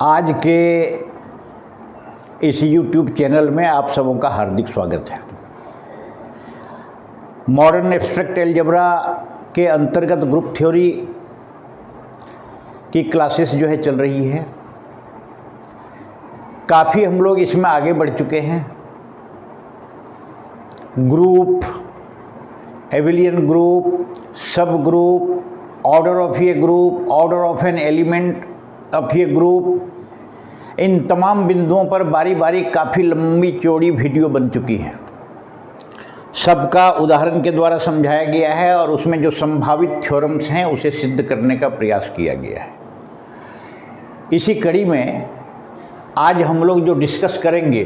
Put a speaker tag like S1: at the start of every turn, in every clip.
S1: आज के इस YouTube चैनल में आप सबों का हार्दिक स्वागत है। मॉडर्न एब्स्ट्रैक्ट अलजेब्रा के अंतर्गत ग्रुप थ्योरी की क्लासेस जो है चल रही है। काफ़ी हम लोग इसमें आगे बढ़ चुके हैं। Group, abelian group, sub group, order of a group, order of an element of a group, इन तमाम बिंदुओं पर बारी बारी काफ़ी लंबी चौड़ी वीडियो बन चुकी है। सबका उदाहरण के द्वारा समझाया गया है और उसमें जो संभावित थ्योरम्स हैं उसे सिद्ध करने का प्रयास किया गया है। इसी कड़ी में आज हम लोग जो डिस्कस करेंगे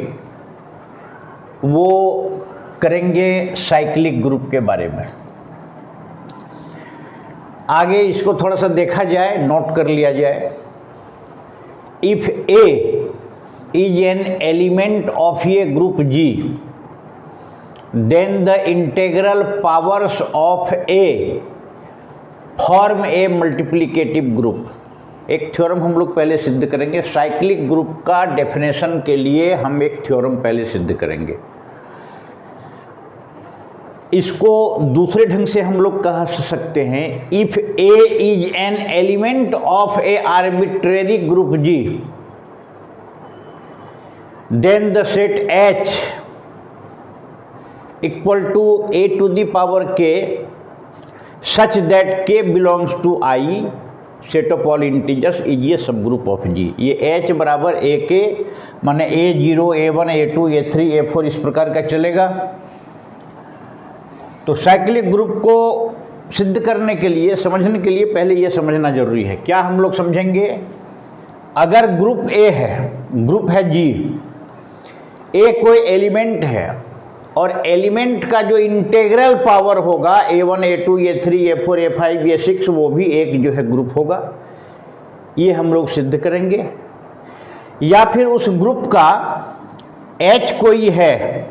S1: वो करेंगे साइक्लिक ग्रुप के बारे में। आगे इसको थोड़ा सा देखा जाए, नोट कर लिया जाए। If A is an element of a group G, then the integral powers of A form a multiplicative group। एक थ्योरम हम लोग पहले सिद्ध करेंगे। साइक्लिक ग्रुप का डेफिनेशन के लिए हम एक थ्योरम पहले सिद्ध करेंगे। इसको दूसरे ढंग से हम लोग कह सकते हैं, if a is an element of a arbitrary group G, then the set H equal to a to the power k such that k belongs to I, set of all integers is a subgroup of जी। ये H बराबर ए के माने A0, A1, A2, A3, A4 इस प्रकार का चलेगा। तो cyclic group को सिद्ध करने के लिए, समझने के लिए पहले ये समझना जरूरी है। क्या हम लोग समझेंगे? अगर ग्रुप ए है, ग्रुप है जी, ए कोई एलिमेंट है और एलिमेंट का जो इंटीग्रल पावर होगा A1, A2, A3, A4, A5, A6 वो भी एक जो है ग्रुप होगा। ये हम लोग सिद्ध करेंगे। या फिर उस ग्रुप का H कोई है,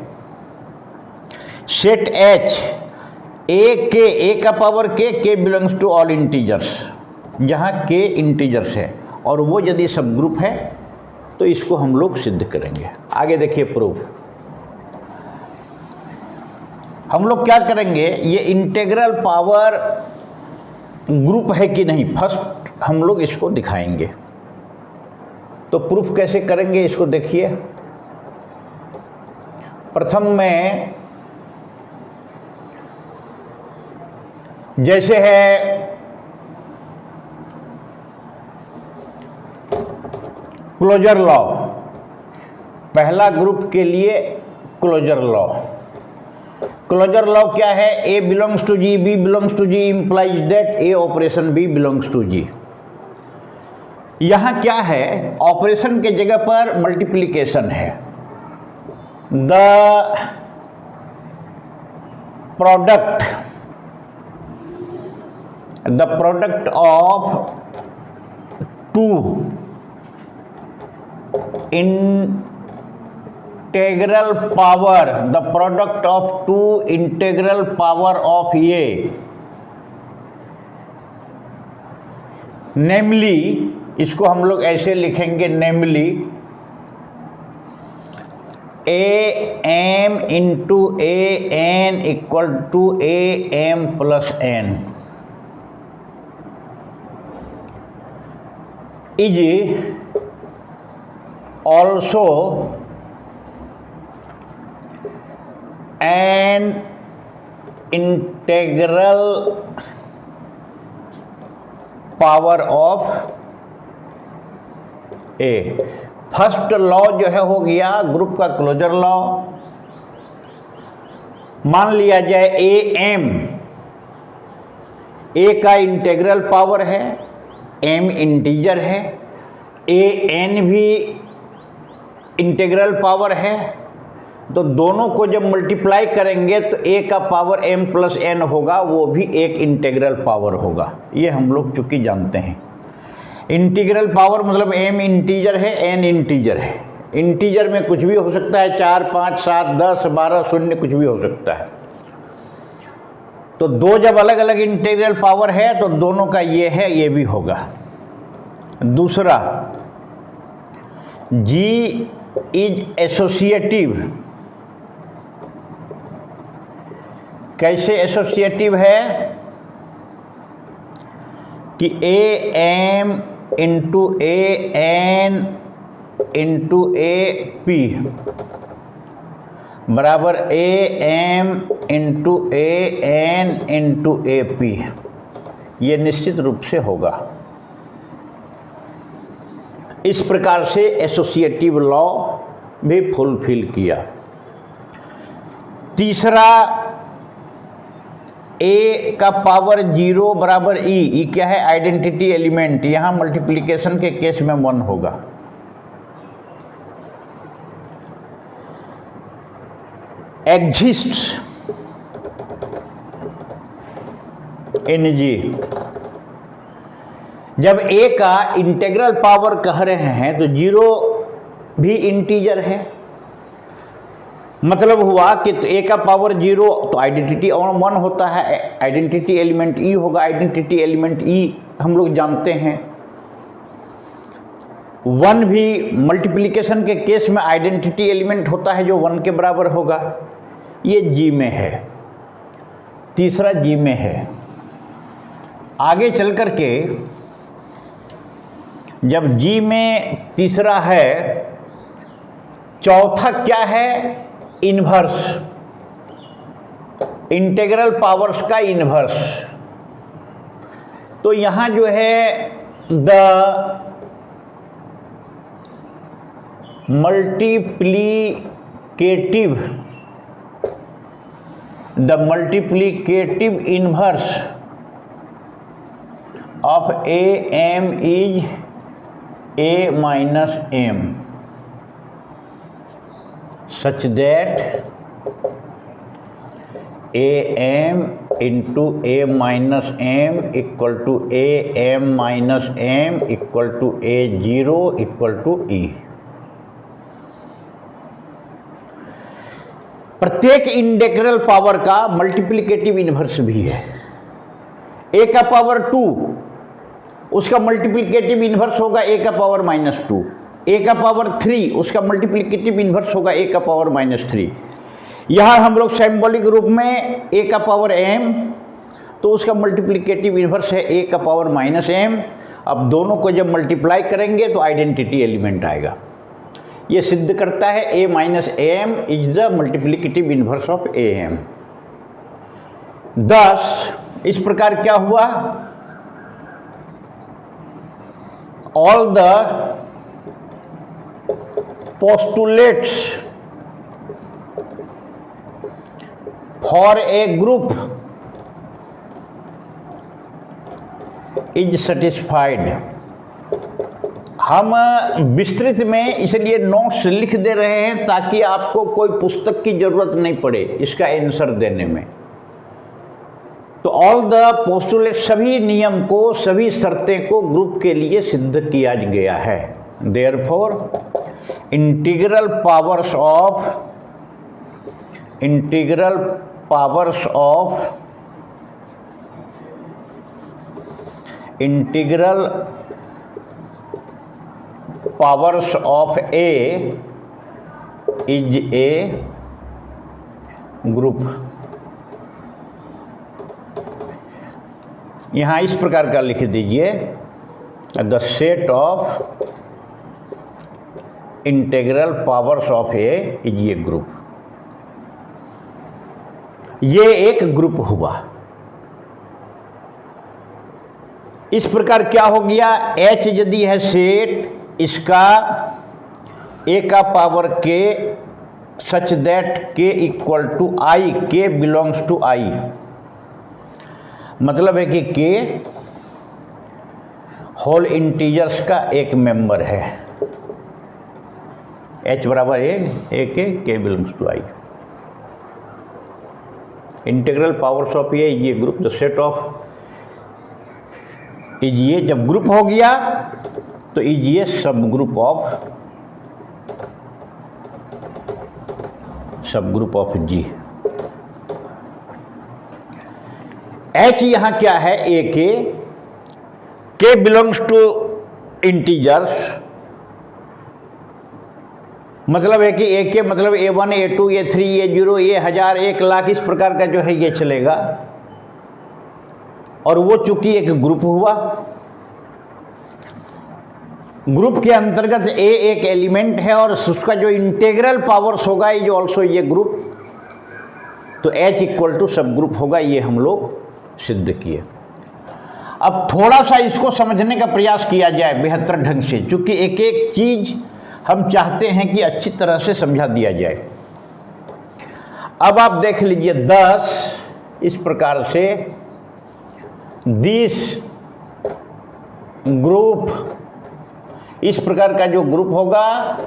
S1: सेट H ए का पावर के बिलोंग्स टू ऑल इंटीजर्स, जहाँ के इंटीजर्स है और वो यदि सब ग्रुप है तो इसको हम लोग सिद्ध करेंगे। आगे देखिए प्रूफ। हम लोग क्या करेंगे, ये इंटीग्रल पावर ग्रुप है कि नहीं, फर्स्ट हम लोग इसको दिखाएंगे। तो प्रूफ कैसे करेंगे इसको देखिए। प्रथम में जैसे है क्लोजर लॉ, पहला ग्रुप के लिए क्लोजर लॉ। क्लोजर लॉ क्या है? A belongs to G, B belongs to G implies that A operation B belongs to G. यहां क्या है? ऑपरेशन के जगह पर मल्टीप्लिकेशन है। The product of two integral power, the product of two integral power of A, namely, इसको हम लोग ऐसे लिखेंगे, namely A M into A N equal to A M plus N is also an integral power of A। First law जो है हो गया group का क्लोजर लॉ। मान लिया जाए एम, ए का इंटीग्रल पावर है, एम इंटीजर है, एन भी इंटीग्रल पावर है। तो दोनों को जब मल्टीप्लाई करेंगे तो ए का पावर m प्लस एन होगा, वो भी एक इंटीग्रल पावर होगा। ये हम लोग चूंकि जानते हैं। इंटीग्रल पावर मतलब m इंटीजर है, n इंटीजर है। इंटीजर में कुछ भी हो सकता है, 4, 5, 7, 10, 12, 0 कुछ भी हो सकता है। तो दो जब अलग अलग इंटीग्रल पावर है तो दोनों का ये है, ये भी होगा। दूसरा, G इज एसोसिएटिव। कैसे एसोसिएटिव है कि A M into A N into A P बराबर A M into A N into A P, ये निश्चित रूप से होगा। इस प्रकार से एसोसिएटिव लॉ भी फुलफिल किया। तीसरा, ए का पावर 0 बराबर ई क्या है? Identity element. यहां मल्टीप्लिकेशन के केस में 1 होगा। एग्जिस्ट्स इन जी। जब ए का इंटीग्रल पावर कह रहे हैं तो 0 भी इंटीजर है, मतलब हुआ कि तो ए का पावर 0 तो आइडेंटिटी और 1 होता है, आइडेंटिटी एलिमेंट ई होगा। आइडेंटिटी एलिमेंट ई हम लोग जानते हैं। 1 भी मल्टीप्लिकेशन के केस में आइडेंटिटी एलिमेंट होता है जो 1 के बराबर होगा। ये जी में है, तीसरा जी में है। आगे चल कर के जब जी में तीसरा है, चौथा क्या है? इन्वर्स, इंटीग्रल पावर्स का इन्वर्स। तो यहां जो है the multiplicative inverse of a m is a minus m such that am into a minus m equal to am minus m equal to a0 equal to e। प्रत्येक integral power का multiplicative inverse भी है। a का power 2, उसका multiplicative inverse होगा a का power -2। a का power 3, उसका मल्टीप्लिकेटिव इन्वर्स होगा a का पावर -3। यहाँ हम लोग सिंबॉलिक रूप में a का पावर m, तो उसका मल्टीप्लिकेटिव इन्वर्स है a का पावर -m। अब दोनों को जब मल्टीप्लाई करेंगे तो आइडेंटिटी एलिमेंट आएगा। ये सिद्ध करता है a minus am is the multiplicative inverse of am। 10 इस प्रकार क्या हुआ? All the postulates for a group is satisfied। हम विस्तृत में इसलिए नोट्स लिख दे रहे हैं ताकि आपको कोई पुस्तक की जरूरत नहीं पड़े इसका आंसर देने में। तो ऑल द पोस्टुलेट, सभी नियम को, सभी शर्तें को ग्रुप के लिए सिद्ध किया गया है। Therefore integral powers of A is A group. यहाँ इस प्रकार का लिख दीजिए, the set of integral powers of A is A group. ये एक ग्रुप हुआ। इस प्रकार क्या हो गया? H यदि है सेट, इसका a का power k such that k equal to I, k belongs to I. मतलब है कि k होल इंटीजर्स का एक मेंबर है। H बराबर a k belongs to I. Integral powers of A ये group, the set of is ये। जब ग्रुप हो गया तो इज ये सब ग्रुप ऑफ जी। H यहां क्या है? ए के बिलोंग्स टू इंटीजर्स, मतलब है कि ए के मतलब A1 A2 A3 A0 A1000 1,00,000 इस प्रकार का जो है ये चलेगा। और वो चूंकि एक ग्रुप हुआ, ग्रुप के अंतर्गत ए एक एलिमेंट है और उसका जो इंटीग्रल पावर्स होगा ये जो ऑल्सो ये ग्रुप, तो H इक्वल टू सब ग्रुप होगा। ये हम लोग सिद्ध किए। अब थोड़ा सा इसको समझने का प्रयास किया जाए बेहतर ढंग से, क्योंकि एक एक चीज हम चाहते हैं कि अच्छी तरह से समझा दिया जाए। अब आप देख लीजिए 10 इस प्रकार से दिस ग्रुप, इस प्रकार का जो ग्रुप होगा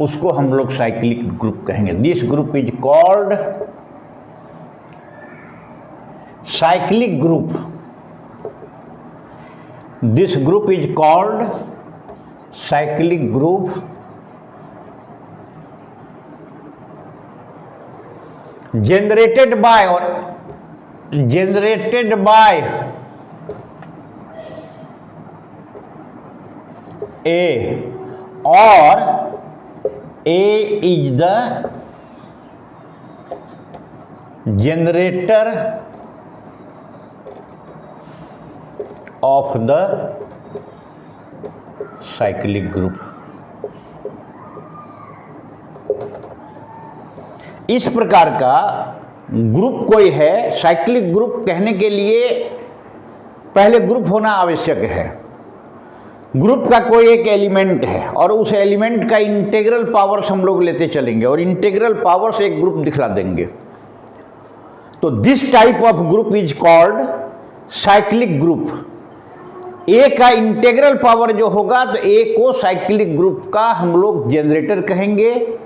S1: उसको हम लोग साइक्लिक ग्रुप कहेंगे। This group is called cyclic group. This group is called cyclic group generated by A, or A is the generator of the cyclic group। इस प्रकार का ग्रुप कोई है, साइक्लिक ग्रुप कहने के लिए पहले ग्रुप होना आवश्यक है। ग्रुप का कोई एक एलिमेंट है और उस एलिमेंट का इंटीग्रल पावर्स हम लोग लेते चलेंगे और इंटीग्रल पावर्स एक ग्रुप दिखला देंगे। तो this type of group is called cyclic group. A का इंटीग्रल पावर जो होगा तो ए को साइक्लिक ग्रुप का हम लोग जनरेटर कहेंगे,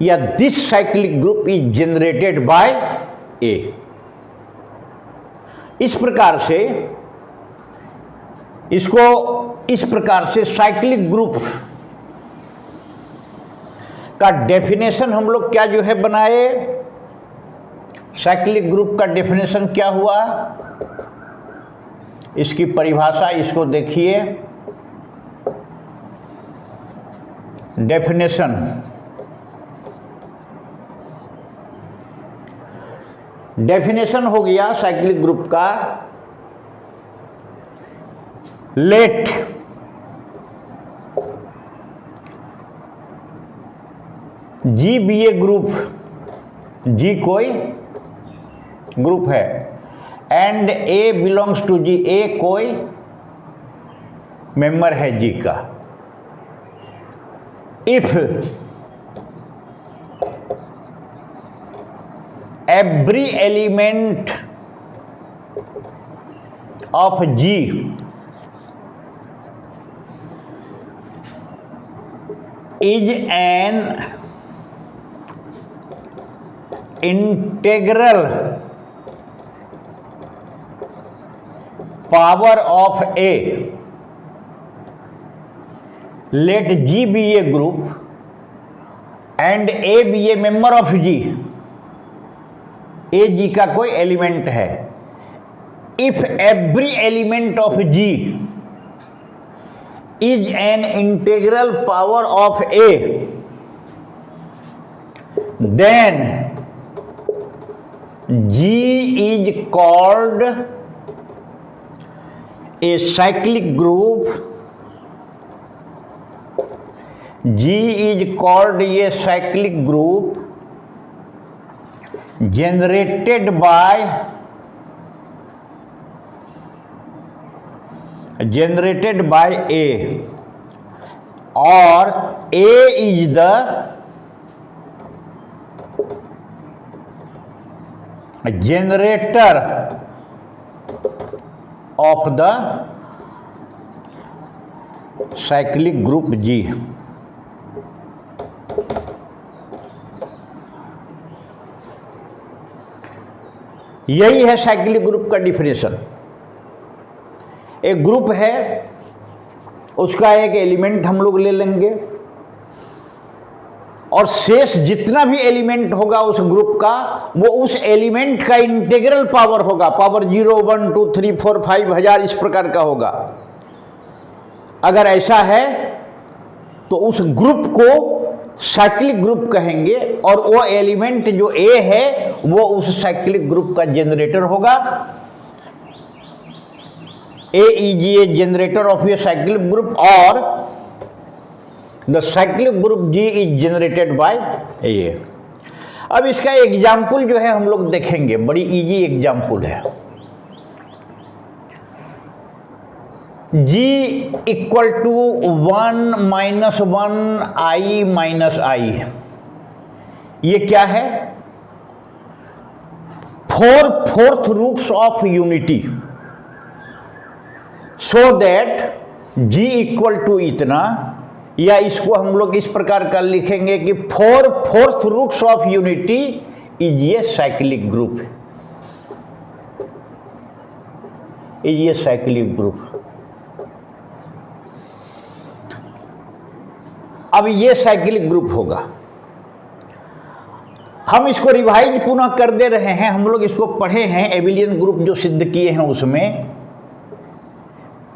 S1: या this cyclic group is generated by A. इस प्रकार से इसको इस प्रकार से साइक्लिक ग्रुप का डेफिनेशन हम लोग क्या जो है बनाए। साइक्लिक ग्रुप का डेफिनेशन क्या हुआ, इसकी परिभाषा इसको देखिए। डेफिनेशन हो गया साइक्लिक ग्रुप का, लेट जी बी ए ग्रुप, जी कोई ग्रुप है, एंड ए बिलोंग्स टू जी, ए कोई मेंबर है जी का। If every element of G is an integral power of A, let G be a group and A be a member of G। A G का कोई element है। If every element of G is an integral power of a, then G is called a cyclic group. G is called a cyclic group generated by A, or A is the generator of the cyclic group G। यही है cyclic group का definition. एक group है, उसका एक element हम लोग ले लेंगे और शेष जितना भी एलिमेंट होगा उस ग्रुप का वो उस एलिमेंट का इंटीग्रल पावर होगा। पावर 0 1 2 3 4 5 1000 इस प्रकार का होगा। अगर ऐसा है तो उस ग्रुप को साइक्लिक ग्रुप कहेंगे, और वो एलिमेंट जो ए है वो उस साइक्लिक ग्रुप का जनरेटर होगा। A is a generator of a cyclic group और the cyclic group G is generated by A. अब इसका एग्जाम्पल जो है हम लोग देखेंगे, बड़ी इजी एग्जाम्पल है। G equal to 1 minus 1 I minus I, ये क्या है? Fourth roots of unity, so that G equal to इतना, या इसको हम लोग इस प्रकार का लिखेंगे कि fourth roots of unity is ये साइक्लिक ग्रुप, इज ये साइक्लिक ग्रुप। अब ये साइक्लिक ग्रुप होगा। हम इसको रिवाइज पुनः कर दे रहे हैं, हम लोग इसको पढ़े हैं, एबिलियन ग्रुप जो सिद्ध किए हैं उसमें।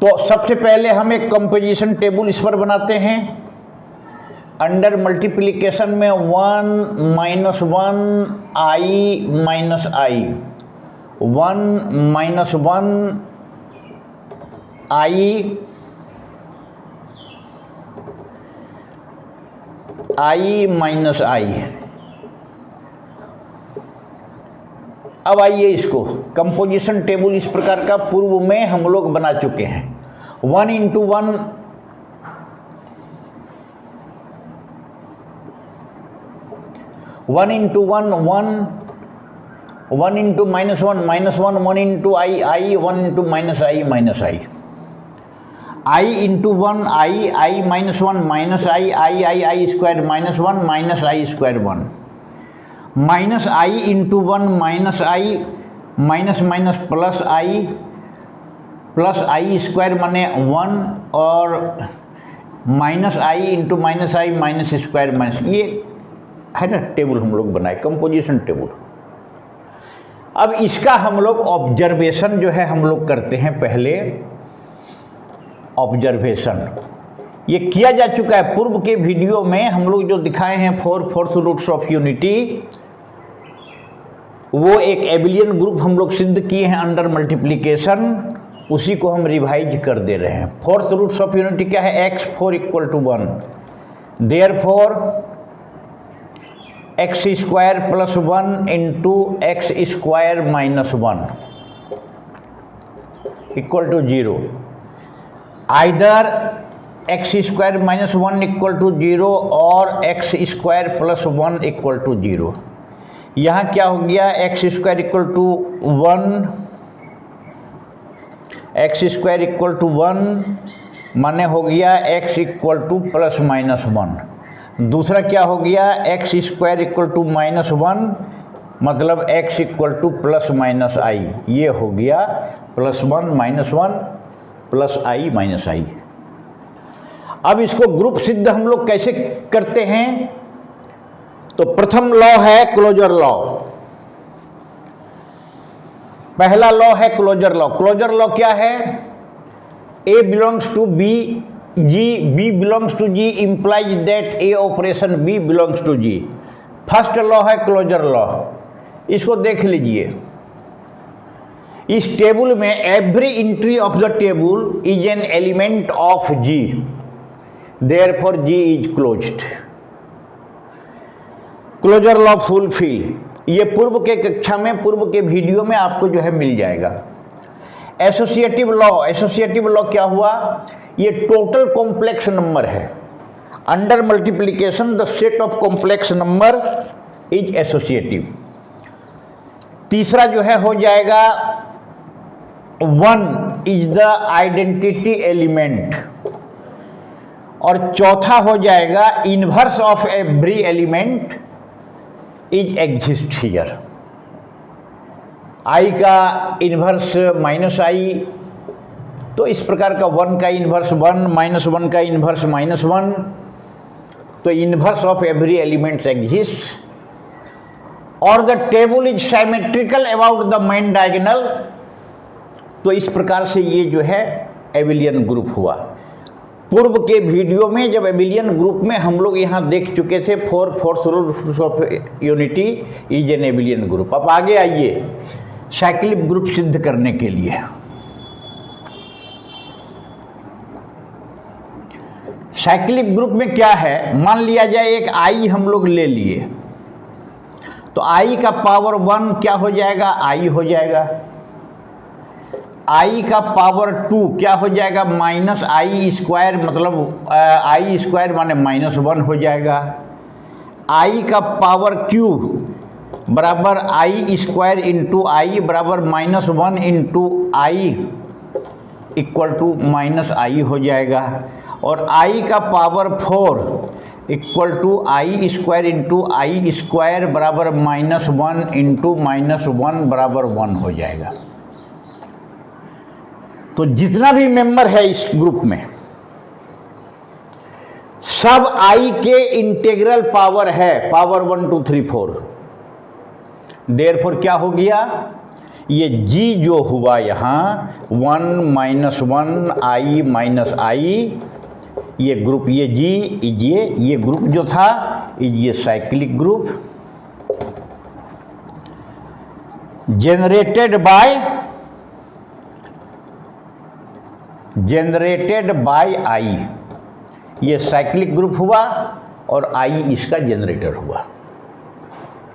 S1: तो सबसे पहले हम एक कंपोजिशन टेबल इस पर बनाते हैं। अंडर मल्टीप्लिकेशन में 1 minus 1 I minus I, 1 minus 1 I minus I. अब आइए इसको कंपोजिशन टेबल इस प्रकार का पूर्व में हम लोग बना चुके हैं। 1 into 1 1 into 1 1, 1 into minus 1 minus 1, 1 into I 1 into minus I minus I, I into 1 I minus 1 minus I square minus 1 minus I square 1, minus I into 1 minus I minus minus plus I square माने 1, और minus I into minus I minus square minus, ये है ना table हम लोग बनाए, composition table. अब इसका हम लोग ऑब्जर्वेशन जो है हम लोग करते हैं। पहले ऑब्जर्वेशन ये किया जा चुका है पूर्व के वीडियो में, हम लोग जो दिखाए हैं फोर्थ रूट्स ऑफ यूनिटी, वो एक एबिलियन ग्रुप हम लोग सिद्ध किए हैं अंडर मल्टीप्लिकेशन, उसी को हम रिवाइज कर दे रहे हैं। फोर्थ रूट्स ऑफ यूनिटी क्या है? x4 equal to 1, therefore x square plus 1 into x square minus 1 equal to 0, either x square minus 1 equal to 0 और x square plus 1 equal to 0। यहाँ क्या हो गया? X square equal to 1, x square equal to 1 माने हो गया x equal to plus minus 1। दूसरा क्या हो गया? X square equal to minus 1 मतलब x equal to plus minus I, ये हो गया plus 1 minus 1 plus I minus I. अब इसको ग्रुप सिद्ध हम लोग कैसे करते हैं? तो प्रथम लॉ है क्लोजर लॉ। पहला लॉ है क्लोजर लॉ। क्लोजर लॉ क्या है? A belongs to B, B belongs to G implies that A operation B belongs to G। First law है क्लोजर लॉ, इसको देख लीजिए। इस टेबल में every entry of the table is an element of G, therefore G is closed. Closure law fulfil, ये पूर्व के कक्षा में, पूर्व के वीडियो में आपको जो है मिल जाएगा। एसोसिएटिव लॉ, एसोसिएटिव लॉ क्या हुआ? ये टोटल कॉम्प्लेक्स नंबर है। Under multiplication the set of complex number is associative. तीसरा जो है हो जाएगा 1 इज द आइडेंटिटी एलिमेंट, और चौथा हो जाएगा inverse of every element is exist here. I का इन्वर्स माइनस आई, तो इस प्रकार का 1 का इन्वर्स 1, माइनस 1 का इन्वर्स माइनस 1, तो inverse of every element exist, और the table is symmetrical about the main diagonal. तो इस प्रकार से ये जो है एबिलियन ग्रुप हुआ। पूर्व के वीडियो में जब एबिलियन ग्रुप में हम लोग यहाँ देख चुके थे 4 roots of unity is an abelian group. अब आगे आइए साइक्लिक ग्रुप सिद्ध करने के लिए। साइक्लिक ग्रुप में क्या है, मान लिया जाए एक आई हम लोग ले लिए, तो आई का पावर 1 क्या हो जाएगा, आई हो जाएगा। आई का पावर 2 क्या हो जाएगा, माइनस आई स्क्वायर, मतलब आई स्क्वायर माने -1 हो जाएगा। आई का पावर क्यू बराबर आई स्क्वायर इंटू आई बराबर -1 into i equal to -i हो जाएगा। और आई का power 4 equal to i square into i square बराबर -1 इंटू -1 बराबर 1 हो जाएगा। तो जितना भी मेंबर है इस ग्रुप में सब आई के इंटीग्रल पावर है, पावर 1 2 3 4। देयरफॉर क्या हो गया, ये जी जो हुआ यहाँ 1 -1 आई माइनस आई, ये ग्रुप, ये जी ये ग्रुप जो था ये साइक्लिक ग्रुप जनरेटेड बाय आई, ये साइक्लिक ग्रुप हुआ और आई इसका जनरेटर हुआ।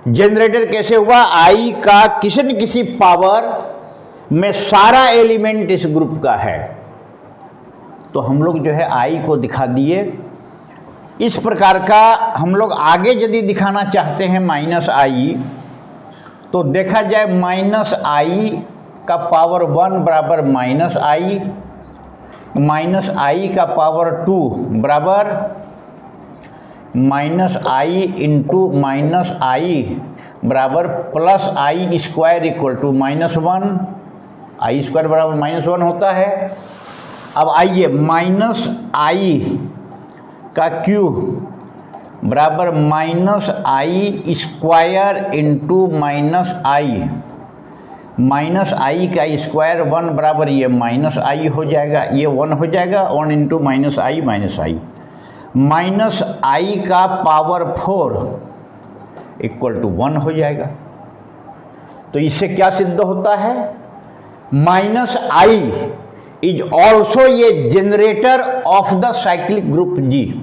S1: जनरेटर कैसे हुआ, आई का किसी न किसी पावर में सारा एलिमेंट इस ग्रुप का है। तो हम लोग जो है आई को दिखा दिए इस प्रकार का। हम लोग आगे यदि दिखाना चाहते हैं माइनस आई, तो देखा जाए माइनस आई का पावर 1 बराबर -आई, माइनस आई का पावर 2 बराबर -आई इंटू -आई बराबर plus I square equal to -1, i square बराबर -1 होता है। अब आइए माइनस आई का क्यू बराबर -आई स्क्वायर इंटू -आई, माइनस आई का स्क्वायर 1 बराबर ये -आई हो जाएगा, ये 1 हो जाएगा, 1 इंटू -आई माइनस आई का पावर 4 इक्वल टू 1 हो जाएगा। तो इससे क्या सिद्ध होता है, माइनस आई इज ऑल्सो ये generator of the cyclic group G.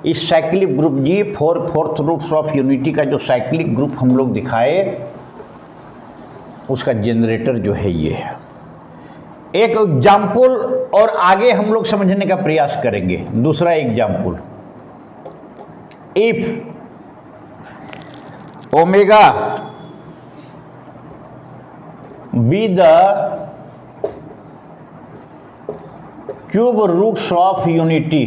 S1: इस cyclic group G 4 roots of unity का जो साइक्लिक ग्रुप हम लोग दिखाए उसका जनरेटर जो है ये है। एक एग्जाम्पल और आगे हम लोग समझने का प्रयास करेंगे। दूसरा example, if omega be the cube roots of unity,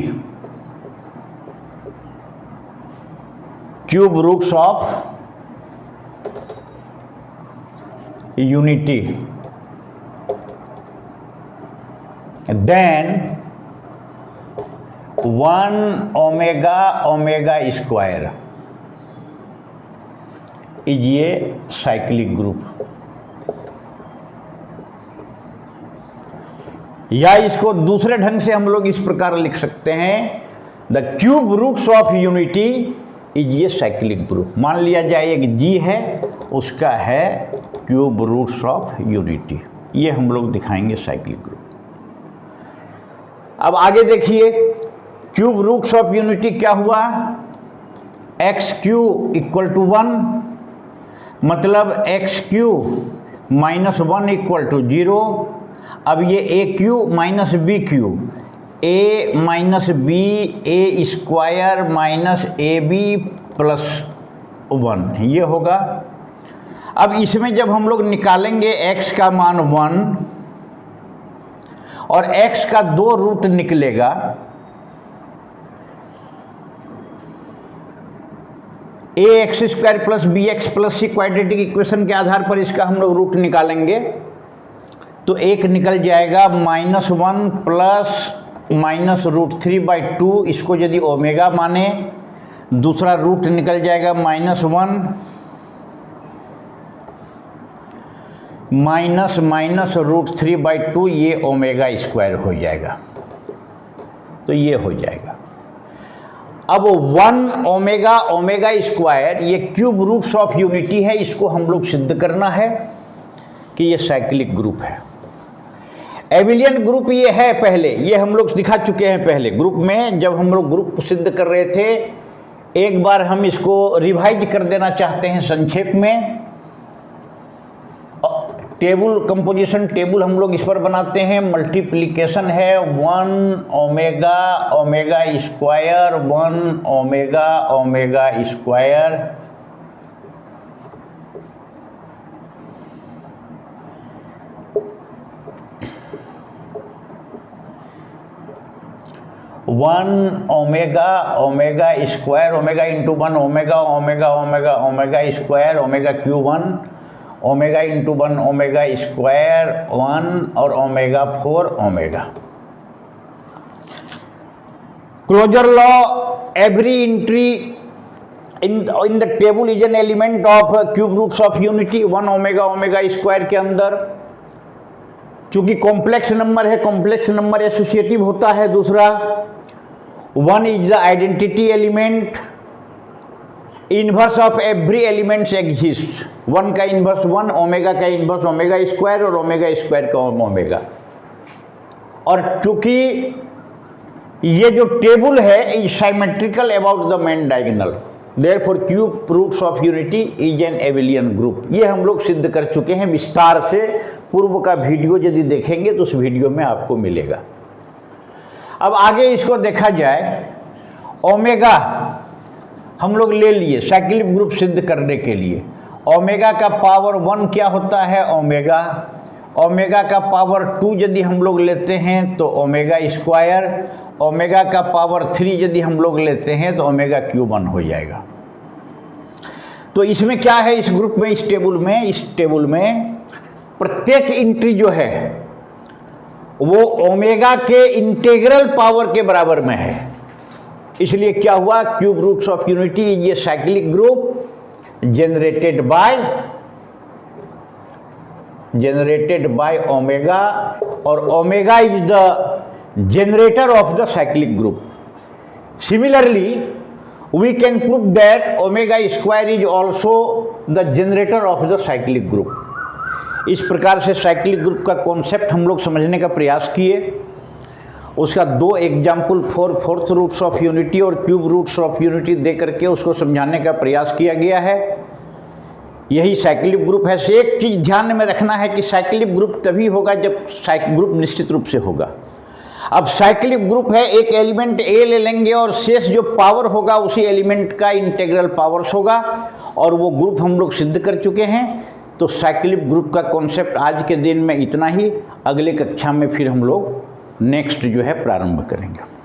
S1: cube roots of unity, then 1 omega square is ये साइक्लिक ग्रुप। या इसको दूसरे ढंग से हम लोग इस प्रकार लिख सकते हैं, the cube roots of unity is ये साइक्लिक ग्रुप। मान लिया जाए एक जी है, उसका है क्यूब रूट्स ऑफ यूनिटी, ये हम लोग दिखाएंगे साइक्लिक ग्रुप। अब आगे देखिए, क्यूब रूट्स ऑफ यूनिटी क्या हुआ, एक्स क्यू इक्वल टू 1, मतलब एक्स क्यू -1 इक्वल टू 0। अब ये A Q minus B Q, A minus B A square minus A B plus 1 ये होगा। अब इसमें जब हम लोग निकालेंगे x का मान 1 और x का 2 रूट निकलेगा, ax² plus bx plus c quadratic equation के आधार पर इसका हम लोग रूट निकालेंगे। तो एक निकल जाएगा -1 प्लस -√3/2, इसको यदि ओमेगा माने। दूसरा रूट निकल जाएगा -1 माइनस -√3/2, ये ओमेगा स्क्वायर हो जाएगा। तो ये हो जाएगा। अब 1 ओमेगा ओमेगा स्क्वायर ये क्यूब रूट्स ऑफ यूनिटी है, इसको हम लोग सिद्ध करना है कि ये साइक्लिक ग्रुप है। एबिलियन ग्रुप ये है, पहले ये हम लोग दिखा चुके हैं पहले ग्रुप में, जब हम लोग ग्रुप सिद्ध कर रहे थे। एक बार हम इसको रिवाइज कर देना चाहते हैं संक्षेप में। टेबल कंपोजिशन टेबल हम लोग इस पर बनाते हैं। मल्टीप्लिकेशन है 1 omega omega square 1 omega omega square, omega omega square, omega into 1 omega omega omega omega square, omega cube 1, omega into 1 omega square 1 और omega 4 omega. Closure law, every entry in the table is an element of cube roots of unity 1 omega omega square के अंदर। चूंकि complex number है, complex number associative होता है। दूसरा 1 is the identity element, inverse of every elements exist. 1 का inverse 1, omega का inverse omega square और ओमेगा स्क्वायर का ओमेगा। और चूंकि ये जो टेबल है is symmetrical about the main diagonal, therefore cube roots of unity is an abelian group. ये हम लोग सिद्ध कर चुके हैं विस्तार से। पूर्व का वीडियो यदि देखेंगे तो उस वीडियो में आपको मिलेगा। अब आगे इसको देखा जाए। ओमेगा हम लोग ले लिए साइक्लिक ग्रुप सिद्ध करने के लिए। ओमेगा का पावर 1 क्या होता है? ओमेगा। ओमेगा का पावर 2 यदि हम लोग लेते हैं तो ओमेगा स्क्वायर। ओमेगा का पावर 3 यदि हम लोग लेते हैं तो ओमेगा क्यूब 1 हो जाएगा। तो इसमें क्या है इस ग्रुप में, इस टेबल में प्रत्येक एंट्री जो है वो ओमेगा के इंटीग्रल पावर के बराबर में है। इसलिए क्या हुआ, क्यूब रूट्स ऑफ यूनिटी ये cyclic group generated by omega, और omega is the generator of the cyclic group. Similarly we can prove that omega square is also the generator of the cyclic group. इस प्रकार से cyclic group का concept हम लोग समझने का प्रयास किए। उसका 2 एग्जाम्पल 4 रूट्स ऑफ यूनिटी और क्यूब रूट्स ऑफ यूनिटी दे करके उसको समझाने का प्रयास किया गया है। यही साइक्लिक ग्रुप है। एक चीज़ ध्यान में रखना है कि साइक्लिक ग्रुप तभी होगा जब ग्रुप निश्चित रूप से होगा। अब साइक्लिक ग्रुप है, एक एलिमेंट ए ले लेंगे और शेष जो पावर होगा उसी एलिमेंट का इंटीग्रल पावर्स होगा, और वो ग्रुप हम लोग सिद्ध कर चुके हैं। तो साइक्लिक ग्रुप का कॉन्सेप्ट आज के दिन में इतना ही। अगले कक्षा में फिर हम लोग नेक्स्ट जो है प्रारंभ करेंगे।